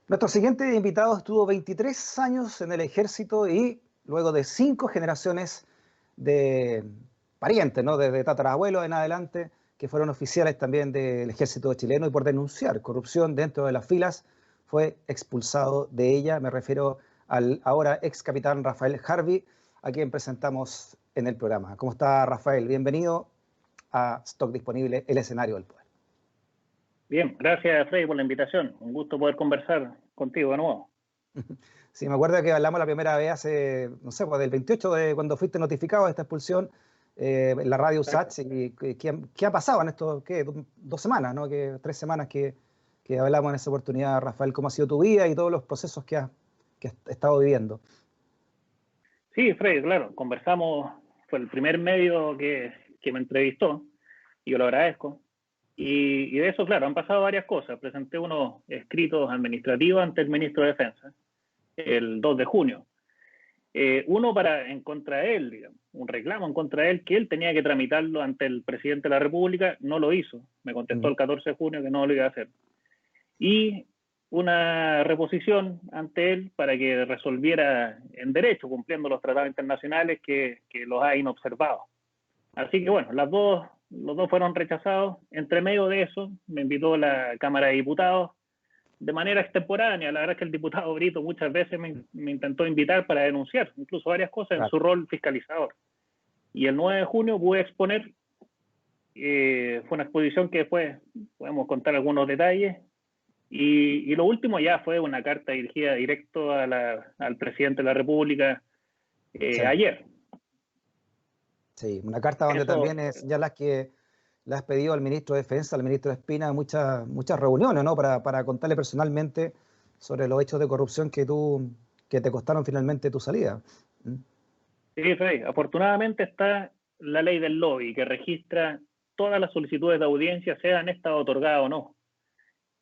Nuestro siguiente invitado estuvo 23 años en el ejército y luego de 5 generaciones de parientes, ¿no? Desde tatarabuelos en adelante, que fueron oficiales también del ejército chileno y por denunciar corrupción dentro de las filas fue expulsado de ella. Me refiero al ahora ex capitán Rafael Harvey, a quien presentamos en el programa. ¿Cómo está, Rafael? Bienvenido a Stock Disponible, el escenario del poder. Bien, gracias, Freddy, por la invitación. Un gusto poder conversar contigo de nuevo. Sí, me acuerdo que hablamos la primera vez hace, no sé, pues del 28 de cuando fuiste notificado de esta expulsión en la radio USACH. Y ¿qué ha pasado en estos, qué, 2 semanas, ¿no? 3 semanas que hablamos en esa oportunidad, Rafael? ¿Cómo ha sido tu vida y todos los procesos que has estado viviendo? Sí, Freddy, claro, conversamos, fue el primer medio que me entrevistó, y yo lo agradezco. Y de eso, claro, han pasado varias cosas. Presenté unos escritos administrativos ante el ministro de Defensa el 2 de junio. Uno en contra de él, digamos, un reclamo en contra de él, que él tenía que tramitarlo ante el presidente de la República, no lo hizo. Me contestó el 14 de junio que no lo iba a hacer. Y una reposición ante él para que resolviera en derecho, cumpliendo los tratados internacionales que los ha inobservado. Así que bueno, los dos fueron rechazados. Entre medio de eso, me invitó la Cámara de Diputados de manera extemporánea. La verdad es que el diputado Brito muchas veces me intentó invitar para denunciar, incluso varias cosas en su rol fiscalizador. Y el 9 de junio pude exponer, fue una exposición que después podemos contar algunos detalles. Y lo último ya fue una carta dirigida directo al presidente de la República Sí. ayer. Sí, una carta donde también es ya le has pedido al ministro de Defensa, al ministro Espina, muchas reuniones, ¿no? Para contarle personalmente sobre los hechos de corrupción que te costaron finalmente tu salida. Sí, Freddy, afortunadamente está la ley del lobby que registra todas las solicitudes de audiencia, sean estas otorgadas o no.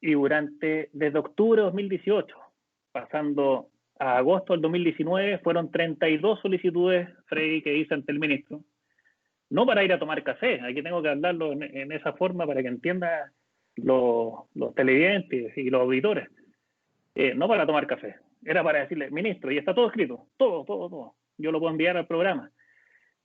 Y desde octubre de 2018, pasando a agosto del 2019, fueron 32 solicitudes, Freddy, que hice ante el ministro. No para ir a tomar café, aquí tengo que hablarlo en esa forma para que entiendan los televidentes y los auditores. No para tomar café, era para decirle, ministro, y está todo escrito, todo. Yo lo puedo enviar al programa.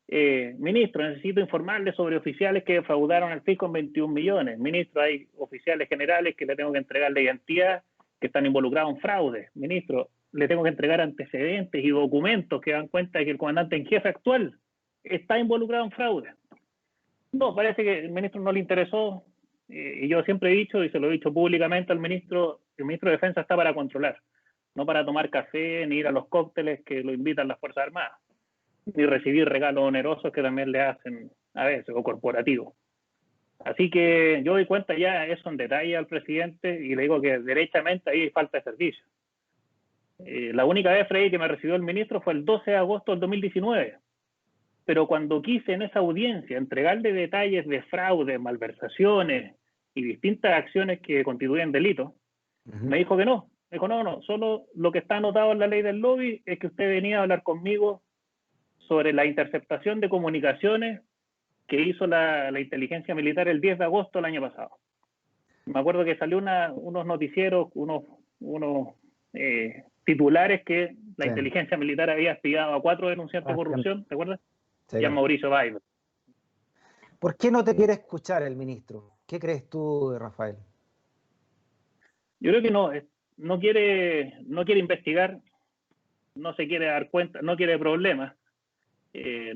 Ministro, necesito informarle sobre oficiales que defraudaron al fisco en 21 millones. Ministro, hay oficiales generales que le tengo que entregar la identidad que están involucrados en fraude. Ministro, le tengo que entregar antecedentes y documentos que dan cuenta de que el comandante en jefe actual está involucrado en fraude. No, parece que el ministro no le interesó, y yo siempre he dicho, y se lo he dicho públicamente al ministro, el ministro de Defensa está para controlar, no para tomar café ni ir a los cócteles que lo invitan las Fuerzas Armadas, ni recibir regalos onerosos que también le hacen a veces, o corporativos. Así que yo doy cuenta ya eso en detalle al presidente y le digo que derechamente ahí hay falta de servicio. La única vez, Freddy, que me recibió el ministro fue el 12 de agosto del 2019. Pero cuando quise en esa audiencia entregarle detalles de fraude, malversaciones y distintas acciones que constituyen delito, me dijo que no. Me dijo, no, solo lo que está anotado en la ley del lobby es que usted venía a hablar conmigo sobre la interceptación de comunicaciones que hizo la inteligencia militar el 10 de agosto del año pasado. Me acuerdo que salió unos noticieros, unos titulares que la inteligencia militar había espiado a 4 denunciantes de corrupción, ¿te acuerdas? Sí. Y a Mauricio Weber. ¿Por qué no te quiere escuchar el ministro? ¿Qué crees tú, Rafael? Yo creo que no quiere investigar, no se quiere dar cuenta, no quiere problemas,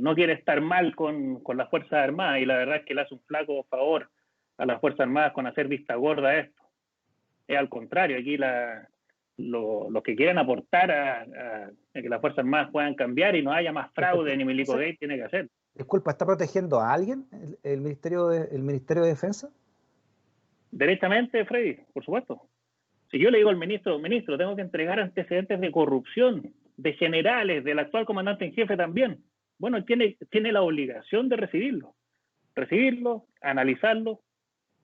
no quiere estar mal con las Fuerzas Armadas, y la verdad es que le hace un flaco favor a las Fuerzas Armadas con hacer vista gorda a esto. Es al contrario, aquí los que quieren aportar a que las Fuerzas Armadas puedan cambiar y no haya más fraude ni milico gay, tiene que hacer. Disculpa, ¿está protegiendo a alguien el Ministerio de Defensa? Directamente, Freddy, por supuesto. Si yo le digo al ministro, tengo que entregar antecedentes de corrupción, de generales, del actual comandante en jefe también. Bueno, él tiene la obligación de recibirlo, analizarlo,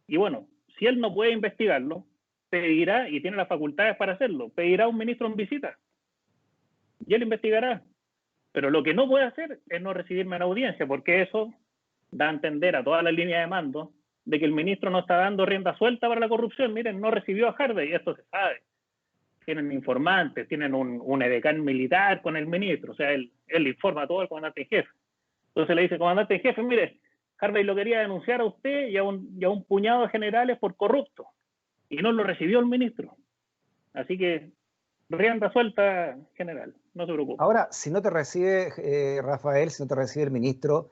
y bueno, si él no puede investigarlo, pedirá, y tiene las facultades para hacerlo, pedirá a un ministro en visita, y él investigará. Pero lo que no puede hacer es no recibirme en audiencia, porque eso da a entender a toda la línea de mando de que el ministro no está dando rienda suelta para la corrupción. Miren, no recibió a Harvey, y esto se sabe. tienen informantes, tienen un edecán militar con el ministro, o sea, él le informa a todo el comandante en jefe. Entonces le dice, comandante en jefe, mire, Harvey lo quería denunciar a usted y a un puñado de generales por corrupto, y no lo recibió el ministro. Así que rienda suelta, general, no se preocupe. Ahora, si no te recibe, Rafael, si no te recibe el ministro,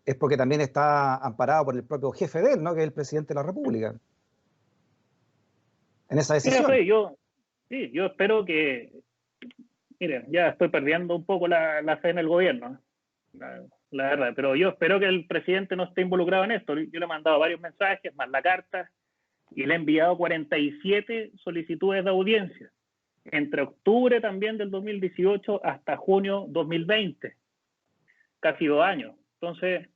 es porque también está amparado por el propio jefe de él, ¿no? Que es el presidente de la República, en esa Mira, decisión. Freddy, yo espero que, miren, ya estoy perdiendo un poco la fe en el gobierno, la verdad, pero yo espero que el presidente no esté involucrado en esto. Yo le he mandado varios mensajes, más la carta, y le he enviado 47 solicitudes de audiencia, entre octubre también del 2018 hasta junio 2020, casi 2 años. Entonces,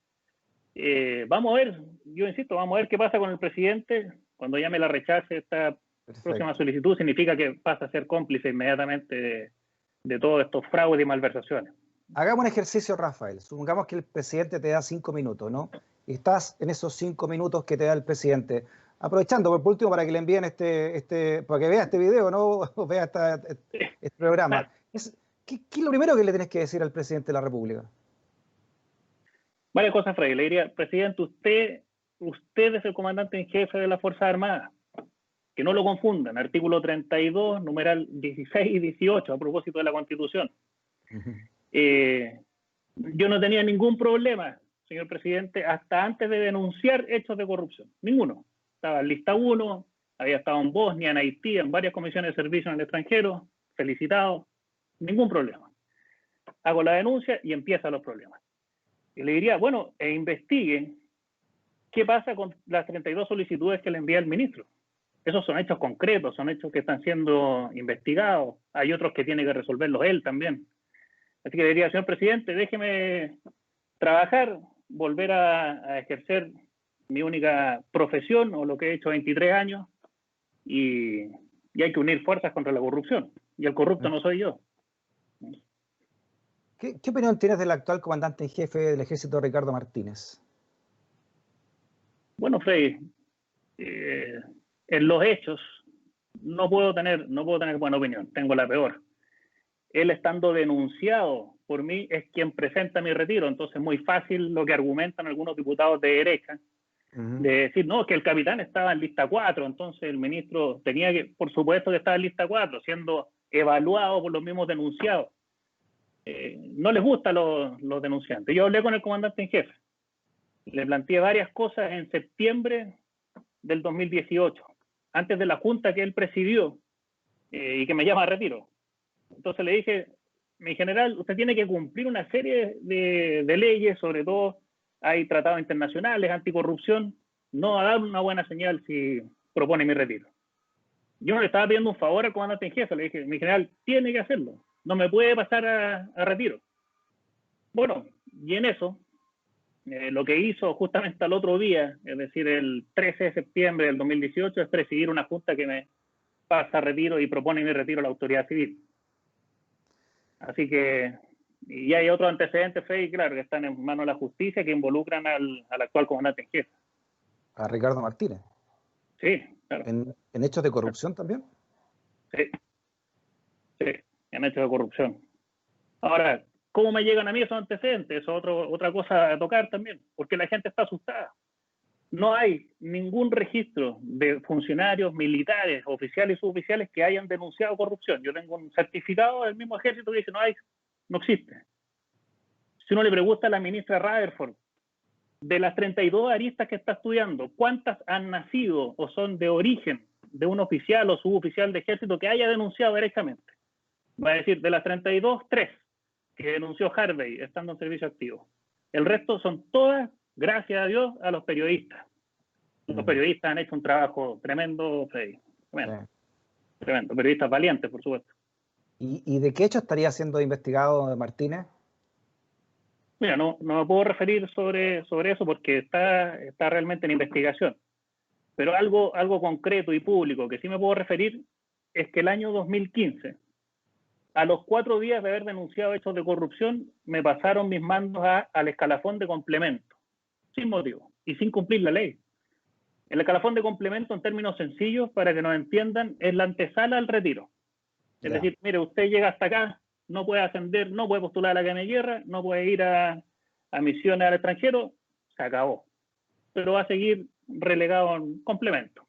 vamos a ver, yo insisto, vamos a ver qué pasa con el presidente. Cuando ya me la rechace esta próxima solicitud, significa que pasa a ser cómplice inmediatamente de todos estos fraudes y malversaciones. Hagamos un ejercicio, Rafael. Supongamos que el presidente te da 5 minutos, ¿no? Y estás en esos 5 minutos que te da el presidente, aprovechando por último para que le envíen para que vea este video, ¿no? O vea este programa. ¿Qué es lo primero que le tenés que decir al presidente de la República? Varias cosas, Freddy. Le diría, presidente, usted es el comandante en jefe de las Fuerzas Armadas. Que no lo confundan. Artículo 32, numeral 16 y 18, a propósito de la Constitución. Yo no tenía ningún problema, señor presidente, hasta antes de denunciar hechos de corrupción. Ninguno. Estaba en lista 1, había estado en Bosnia, en Haití, en varias comisiones de servicio en el extranjero, felicitado, ningún problema. Hago la denuncia y empiezan los problemas. Y le diría, bueno, investiguen qué pasa con las 32 solicitudes que le envía el ministro. Esos son hechos concretos, son hechos que están siendo investigados. Hay otros que tiene que resolverlos él también. Así que le diría, señor presidente, déjeme trabajar, volver a ejercer mi única profesión, o lo que he hecho 23 años, y hay que unir fuerzas contra la corrupción. Y el corrupto no soy yo. ¿Qué opinión tienes del actual comandante en jefe del ejército, Ricardo Martínez? Bueno, Freddy, en los hechos no puedo tener buena opinión, tengo la peor. Él, estando denunciado por mí, es quien presenta mi retiro. Entonces es muy fácil lo que argumentan algunos diputados de derecha, de decir, no, que el capitán estaba en lista 4, entonces el ministro tenía que, por supuesto que estaba en lista 4, siendo evaluado por los mismos denunciados. No les gustan los denunciantes. Yo hablé con el comandante en jefe, le planteé varias cosas en septiembre del 2018, antes de la junta que él presidió y que me llama a retiro. Entonces le dije, mi general, usted tiene que cumplir una serie de leyes, sobre todo hay tratados internacionales, anticorrupción, no va a dar una buena señal si propone mi retiro. Yo no le estaba pidiendo un favor al comandante en jefe, le dije, mi general tiene que hacerlo, no me puede pasar a retiro. Bueno, y en eso, lo que hizo justamente al otro día, es decir, el 13 de septiembre del 2018, es presidir una junta que me pasa a retiro y propone mi retiro a la autoridad civil. Así que, y hay otros antecedentes, Freddy, claro, que están en manos de la justicia, que involucran al actual comandante en jefe. ¿A Ricardo Martínez? Sí, claro. ¿En hechos de corrupción también? Sí, en hechos de corrupción. Ahora, ¿cómo me llegan a mí esos antecedentes? Eso es otra cosa a tocar también, porque la gente está asustada. No hay ningún registro de funcionarios militares, oficiales y suboficiales que hayan denunciado corrupción. Yo tengo un certificado del mismo ejército que dice no existe. Si uno le pregunta a la ministra Rutherford, de las 32 aristas que está estudiando, ¿cuántas han nacido o son de origen de un oficial o suboficial de ejército que haya denunciado directamente? Va a decir, de las 32, 3 que denunció Harvey estando en servicio activo. El resto son todas, gracias a Dios, a los periodistas. Los periodistas han hecho un trabajo tremendo, Freddy. Tremendo. Periodistas valientes, por supuesto. ¿Y de qué hecho estaría siendo investigado Martínez? Mira, no me puedo referir sobre eso porque está realmente en investigación. Pero algo concreto y público que sí me puedo referir es que el año 2015, a los 4 días de haber denunciado hechos de corrupción, me pasaron mis mandos al escalafón de complemento, sin motivo y sin cumplir la ley. El escalafón de complemento, en términos sencillos, para que nos entiendan, es la antesala al retiro. Es decir, mire, usted llega hasta acá, no puede ascender, no puede postular a la Academia de Guerra, no puede ir a misiones al extranjero, se acabó. Pero va a seguir relegado en complemento.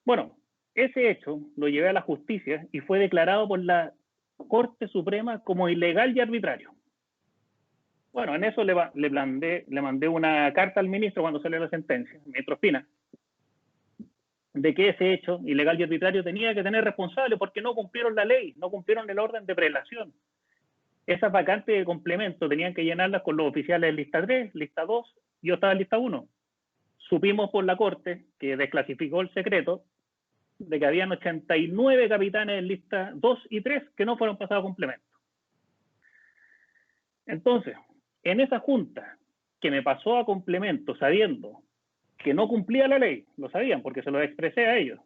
Bueno, ese hecho lo llevé a la justicia y fue declarado por la Corte Suprema como ilegal y arbitrario. Bueno, en eso le mandé una carta al ministro cuando salió la sentencia, el ministro Espina, de que ese hecho ilegal y arbitrario tenía que tener responsable porque no cumplieron la ley, no cumplieron el orden de prelación. Esas vacantes de complemento tenían que llenarlas con los oficiales de lista 3, lista 2, yo estaba en lista 1. Supimos por la Corte, que desclasificó el secreto, de que habían 89 capitanes en lista 2 y 3 que no fueron pasados a complemento. Entonces, en esa junta que me pasó a complemento sabiendo que no cumplía la ley, lo sabían porque se lo expresé a ellos,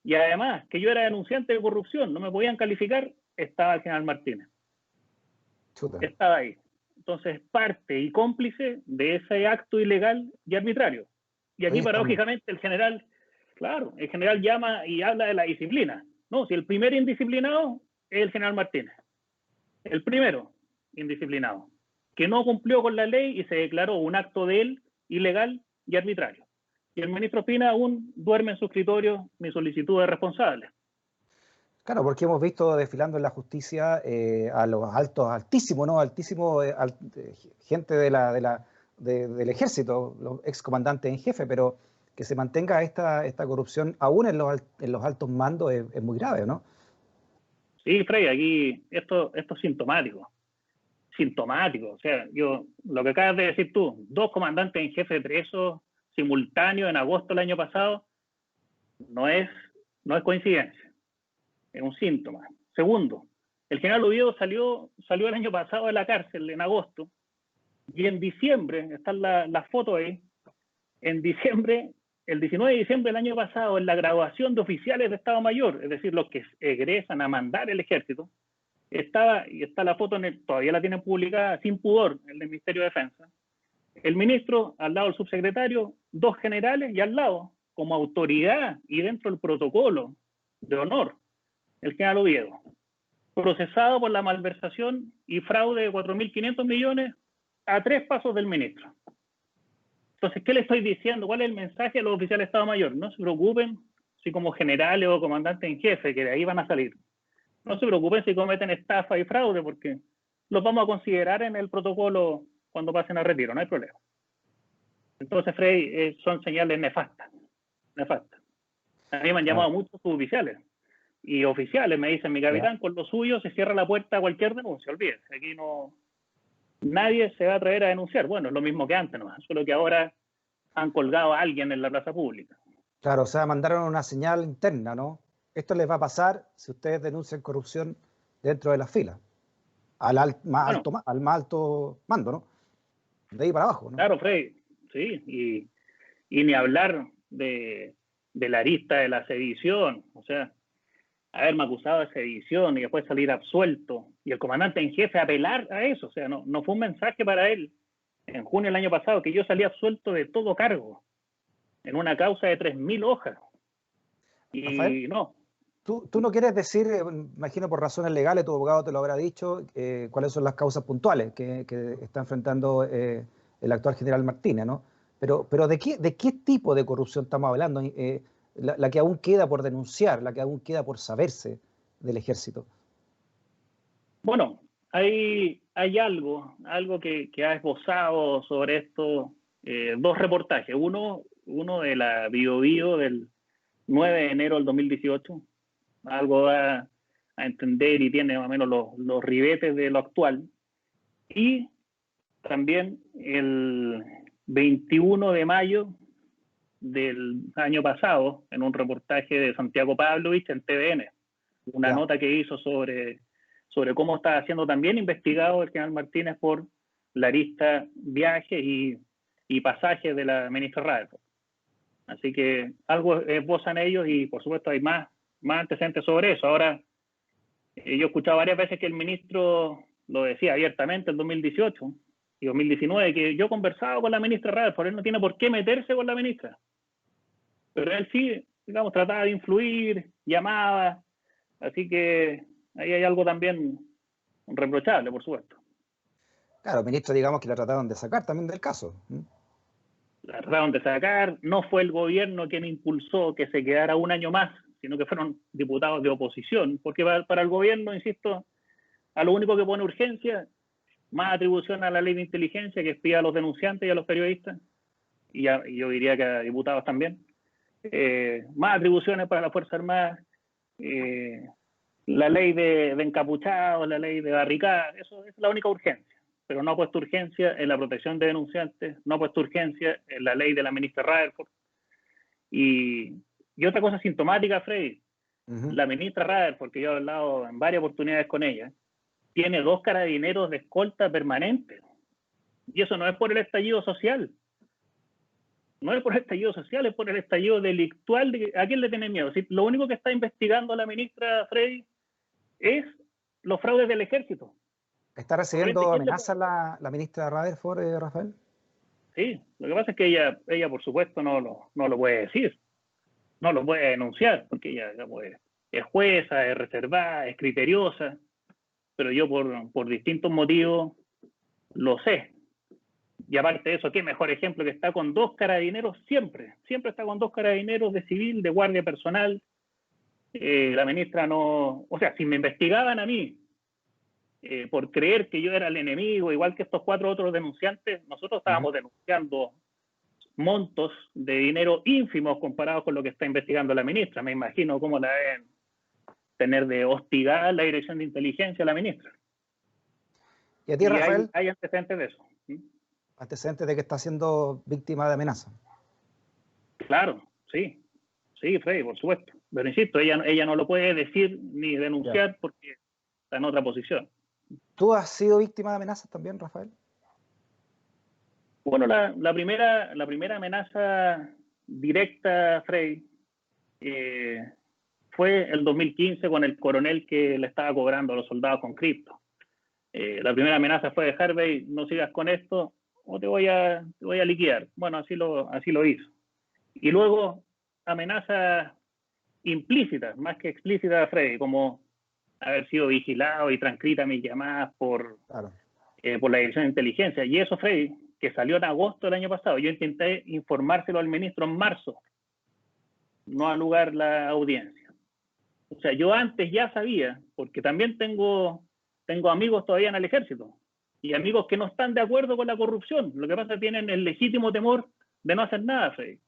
y además que yo era denunciante de corrupción, no me podían calificar, estaba el general Martínez. Chuta. Estaba ahí. Entonces, parte y cómplice de ese acto ilegal y arbitrario. Y aquí, paradójicamente, el general, claro, el general llama y habla de la disciplina. No, si el primer indisciplinado es el general Martínez. El primero indisciplinado, que no cumplió con la ley y se declaró un acto de él ilegal y arbitrario. Y el ministro Espina aún duerme en su escritorio mi solicitud de responsable. Claro, porque hemos visto desfilando en la justicia a los altísimos, ¿no? Altísimos gente del ejército, los excomandantes en jefe, pero que se mantenga esta corrupción aún en los altos mandos es muy grave, ¿no? Sí, Frey, aquí esto es sintomático. Sintomático. O sea, lo que acabas de decir tú, 2 comandantes en jefe presos simultáneos en agosto del año pasado, no es coincidencia. Es un síntoma. Segundo, el general Oviedo salió el año pasado de la cárcel en agosto y en diciembre, están las fotos ahí, en diciembre, el 19 de diciembre del año pasado, en la graduación de oficiales de Estado Mayor, es decir, los que egresan a mandar el ejército, está la foto, todavía la tienen publicada sin pudor en el Ministerio de Defensa, el ministro al lado del subsecretario, 2 generales y al lado, como autoridad y dentro del protocolo de honor, el general Oviedo, procesado por la malversación y fraude de 4.500 millones a 3 pasos del ministro. Entonces, ¿qué le estoy diciendo? ¿Cuál es el mensaje a los oficiales de Estado Mayor? No se preocupen si como generales o comandantes en jefe, que de ahí van a salir. No se preocupen si cometen estafa y fraude, porque los vamos a considerar en el protocolo cuando pasen a retiro, no hay problema. Entonces, Frey, son señales nefastas. A mí me han llamado muchos suboficiales y oficiales, me dicen, mi capitán, con lo suyo se cierra la puerta a cualquier denuncia, olvídense, aquí nadie se va a atrever a denunciar. Bueno, es lo mismo que antes, ¿no? Solo que ahora han colgado a alguien en la plaza pública. Claro, o sea, mandaron una señal interna, ¿no? Esto les va a pasar si ustedes denuncian corrupción dentro de las filas, al más alto mando, ¿no? De ahí para abajo, ¿no? Claro, Frey, sí, y ni hablar de la arista de la sedición, o sea, haberme acusado de sedición y después salir absuelto, y el comandante en jefe apelar a eso, o sea, no fue un mensaje para él en junio del año pasado que yo salí absuelto de todo cargo en una causa de 3.000 hojas. Y Rafael, no. Tú no quieres decir, imagino por razones legales, tu abogado te lo habrá dicho, cuáles son las causas puntuales que está enfrentando el actual general Martínez, ¿no? Pero ¿de qué tipo de corrupción estamos hablando? La que aún queda por denunciar, la que aún queda por saberse del ejército. Bueno, hay algo que ha esbozado sobre esto, 2 reportajes. Uno de la Biobío del 9 de enero del 2018, algo da a entender y tiene más o menos los ribetes de lo actual. Y también el 21 de mayo del año pasado, en un reportaje de Santiago Pavlovich en TVN, una nota que hizo sobre cómo está siendo también investigado el general Martínez por la arista viajes y pasajes de la ministra Rutherford. Así que algo esbozan ellos y por supuesto hay más antecedentes sobre eso. Ahora, yo he escuchado varias veces que el ministro lo decía abiertamente en 2018 y 2019, que yo conversaba con la ministra Rutherford, él no tiene por qué meterse con la ministra. Pero él sí, digamos, trataba de influir, llamaba, Así que ahí hay algo también reprochable, por supuesto. Claro, ministro, digamos que la trataron de sacar también del caso. La trataron de sacar, no fue el gobierno quien impulsó que se quedara un año más, sino que fueron diputados de oposición, porque para el gobierno, insisto, a lo único que pone urgencia, más atribución a la ley de inteligencia que espía a los denunciantes y a los periodistas, y yo diría que a diputados también, más atribuciones para la Fuerza Armada, la ley de encapuchados, la ley de barricadas, eso es la única urgencia. Pero no ha puesto urgencia en la protección de denunciantes, no ha puesto urgencia en la ley de la ministra Rutherford. Y otra cosa sintomática, Freddy, la ministra Rutherford, que yo he hablado en varias oportunidades con ella, tiene 2 carabineros de escolta permanente. Y eso no es por el estallido social. No es por el estallido social, es por el estallido delictual. ¿A quién le tiene miedo? Si lo único que está investigando la ministra Freddy es los fraudes del ejército. ¿Está recibiendo amenazas la ministra Rutherford, Rafael? Sí, lo que pasa es que ella por supuesto no lo puede decir, no lo puede denunciar, porque ella es jueza, es reservada, es criteriosa, pero yo por distintos motivos lo sé. Y aparte de eso, qué mejor ejemplo que está con 2 carabineros siempre está con 2 carabineros de civil, de guardia personal. La ministra no, o sea, si me investigaban a mí, por creer que yo era el enemigo, igual que estos 4 otros denunciantes, nosotros estábamos denunciando montos de dinero ínfimos comparados con lo que está investigando la ministra. Me imagino cómo la deben tener de hostigar la Dirección de Inteligencia a la ministra. ¿Y a ti, Rafael? Hay antecedentes de eso. Antecedentes de que está siendo víctima de amenaza. Claro, sí, Freddy, por supuesto. Pero insisto, ella no lo puede decir ni denunciar porque está en otra posición. ¿Tú has sido víctima de amenazas también, Rafael? Bueno, la primera amenaza directa, Freddy, fue el 2015 con el coronel que le estaba cobrando a los soldados con cripto. La primera amenaza fue de Harvey, no sigas con esto o te voy a liquidar. Bueno, así lo hizo. Y luego amenazas implícitas, más que explícitas, Freddy, como haber sido vigilado y transcrita mis llamadas por la Dirección de Inteligencia. Y eso, Freddy, que salió en agosto del año pasado. Yo intenté informárselo al ministro en marzo. No ha lugar la audiencia. O sea, yo antes ya sabía, porque también tengo amigos todavía en el ejército y amigos que no están de acuerdo con la corrupción. Lo que pasa es que tienen el legítimo temor de no hacer nada, Freddy.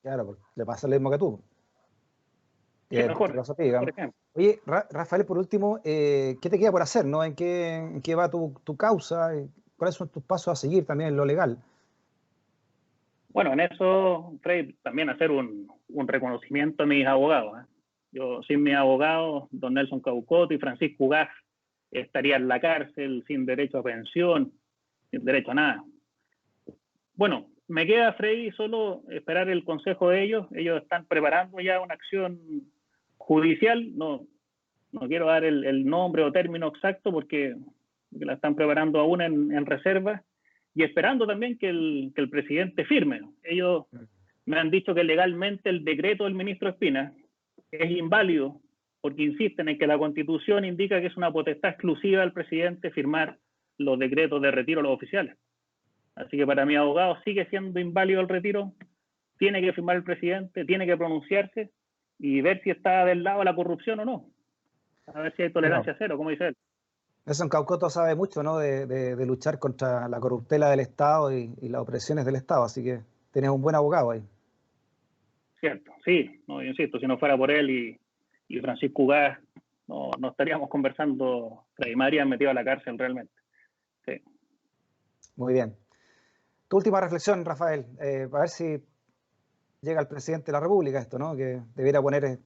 Claro, porque le pasa lo mismo que tú. Mejor, por ejemplo. Oye, Rafael, por último, ¿qué te queda por hacer, no? ¿En qué va tu causa? ¿Cuáles son tus pasos a seguir también en lo legal? Bueno, en eso, Freddy, también hacer un reconocimiento a mis abogados. Yo, sin mis abogados, don Nelson Caucoto y Francisco Ugaz, estaría en la cárcel, sin derecho a pensión, sin derecho a nada. Bueno, me queda, Freddy, solo esperar el consejo de ellos. Ellos están preparando ya una acción judicial. No quiero dar el nombre o término exacto porque la están preparando aún en reserva y esperando también que el presidente firme. Ellos me han dicho que legalmente el decreto del ministro Espina es inválido porque insisten en que la Constitución indica que es una potestad exclusiva del presidente firmar los decretos de retiro a los oficiales. Así que para mi abogado sigue siendo inválido el retiro, tiene que firmar el presidente, tiene que pronunciarse y ver si está del lado de la corrupción o no. A ver si hay tolerancia cero, como dice él. Nelson Caucoto sabe mucho, ¿no? de luchar contra la corruptela del Estado y las opresiones del Estado, así que tienes un buen abogado ahí. Cierto, sí, no, yo insisto, si no fuera por él y Francisco Ugaz, no estaríamos conversando, Freddy María metido a la cárcel realmente. Sí. Muy bien. Tu última reflexión, Rafael, a ver si llega el presidente de la República esto, ¿no? Que debiera poner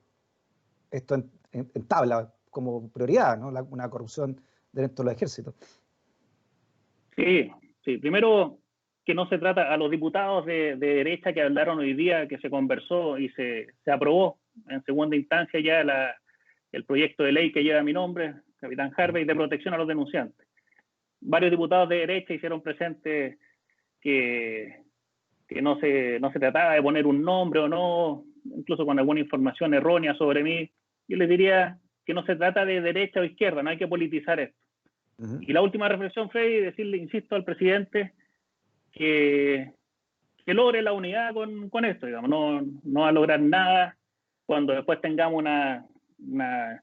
esto en tabla como prioridad, ¿no? Una corrupción dentro del ejército. Sí. Primero, que no se trata a los diputados de derecha que hablaron hoy día, que se conversó y se aprobó en segunda instancia ya el proyecto de ley que lleva mi nombre, Capitán Harvey, de protección a los denunciantes. Varios diputados de derecha hicieron presente que no se trataba de poner un nombre o no, incluso con alguna información errónea sobre mí. Yo les diría, que no se trata de derecha o izquierda, no hay que politizar esto. Y la última reflexión, Freddy, decirle, insisto, al presidente que logre la unidad con esto, digamos, no va a lograr nada cuando después tengamos una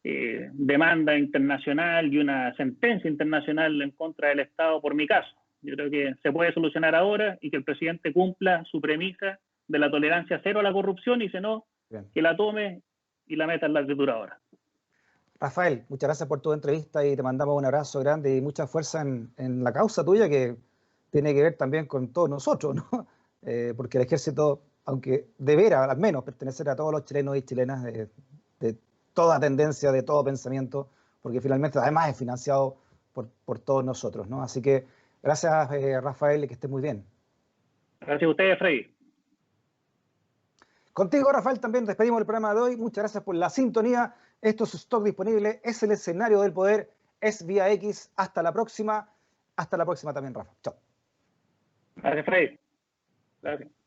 demanda internacional y una sentencia internacional en contra del Estado por mi caso. Yo creo que se puede solucionar ahora y que el presidente cumpla su premisa de la tolerancia cero a la corrupción y si no, bien, que la tome y la meta en la escritura ahora. Rafael, muchas gracias por tu entrevista y te mandamos un abrazo grande y mucha fuerza en la causa tuya que tiene que ver también con todos nosotros, ¿no? Porque el ejército, aunque debiera al menos pertenecer a todos los chilenos y chilenas de toda tendencia, de todo pensamiento, porque finalmente además es financiado por todos nosotros, ¿no? Así que gracias, Rafael, y que estés muy bien. Gracias a ustedes, Freddy. Contigo, Rafael, también despedimos el programa de hoy. Muchas gracias por la sintonía. Esto es Stock Disponible, es el escenario del poder, es Vía X. Hasta la próxima. Hasta la próxima también, Rafa. Chao. Gracias, Freddy. Gracias.